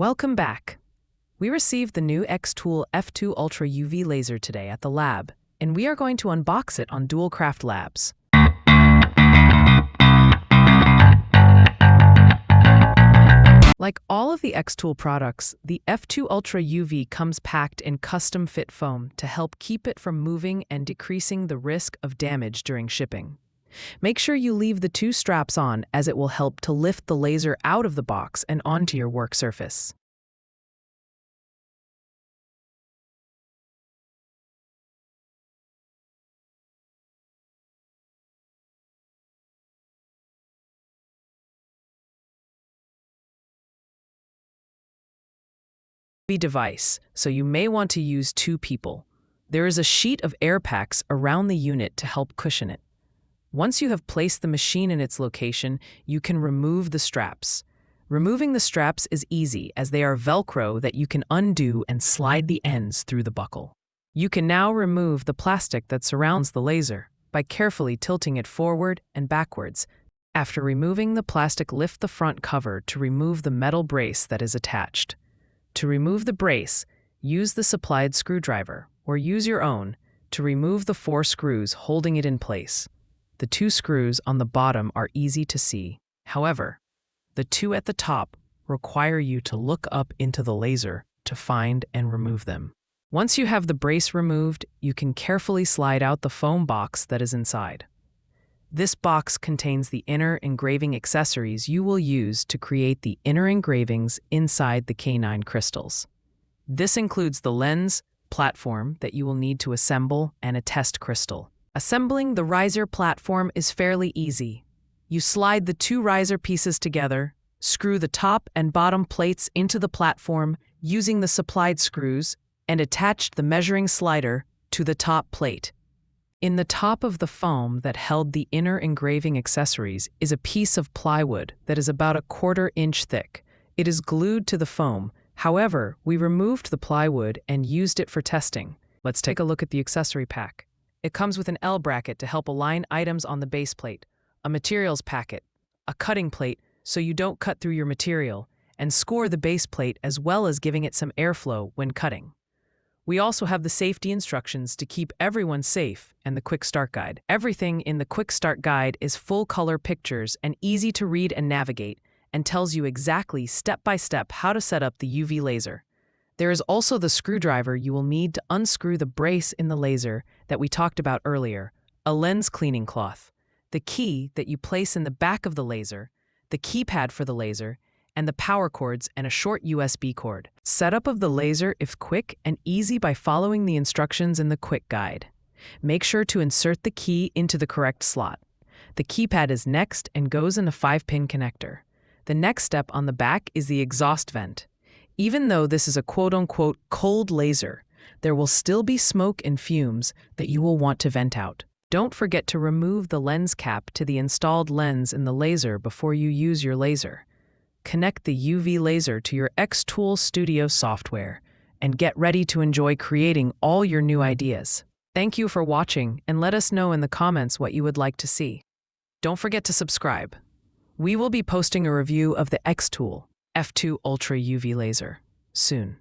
Welcome back. We received the new Xtool F2 Ultra UV laser today at the lab, and we are going to unbox it on Dualcraft Labs. Like all of the Xtool products, the F2 Ultra UV comes packed in custom-fit foam to help keep it from moving and decreasing the risk of damage during shipping. Make sure you leave the two straps on, as it will help to lift the laser out of the box and onto your work surface. Device, so you may want to use two people. There is a sheet of air packs around the unit to help cushion it. Once you have placed the machine in its location, you can remove the straps. Removing the straps is easy, as they are Velcro that you can undo and slide the ends through the buckle. You can now remove the plastic that surrounds the laser by carefully tilting it forward and backwards. After removing the plastic, lift the front cover to remove the metal brace that is attached. To remove the brace, use the supplied screwdriver, or use your own, to remove the 4 screws holding it in place. The 2 screws on the bottom are easy to see. However, the 2 at the top require you to look up into the laser to find and remove them. Once you have the brace removed, you can carefully slide out the foam box that is inside. This box contains the inner engraving accessories you will use to create the inner engravings inside the canine crystals. This includes the lens platform that you will need to assemble and a test crystal. Assembling the riser platform is fairly easy. You slide the 2 riser pieces together, screw the top and bottom plates into the platform using the supplied screws, and attach the measuring slider to the top plate. In the top of the foam that held the inner engraving accessories is a piece of plywood that is about 1/4 inch thick. It is glued to the foam. However, we removed the plywood and used it for testing. Let's take a look at the accessory pack. It comes with an L bracket to help align items on the base plate, a materials packet, a cutting plate so you don't cut through your material, and score the base plate as well as giving it some airflow when cutting. We also have the safety instructions to keep everyone safe and the Quick Start Guide. Everything in the Quick Start Guide is full-color pictures and easy to read and navigate, and tells you exactly step-by-step how to set up the UV laser. There is also the screwdriver you will need to unscrew the brace in the laser that we talked about earlier, a lens cleaning cloth, the key that you place in the back of the laser, the keypad for the laser, and the power cords and a short USB cord. Setup of the laser is quick and easy by following the instructions in the Quick Guide. Make sure to insert the key into the correct slot. The keypad is next and goes in a 5-pin connector. The next step on the back is the exhaust vent. Even though this is a quote-unquote cold laser, there will still be smoke and fumes that you will want to vent out. Don't forget to remove the lens cap to the installed lens in the laser before you use your laser. Connect the UV laser to your Xtool Studio software and get ready to enjoy creating all your new ideas. Thank you for watching, and let us know in the comments what you would like to see. Don't forget to subscribe. We will be posting a review of the Xtool F2 Ultra UV laser soon.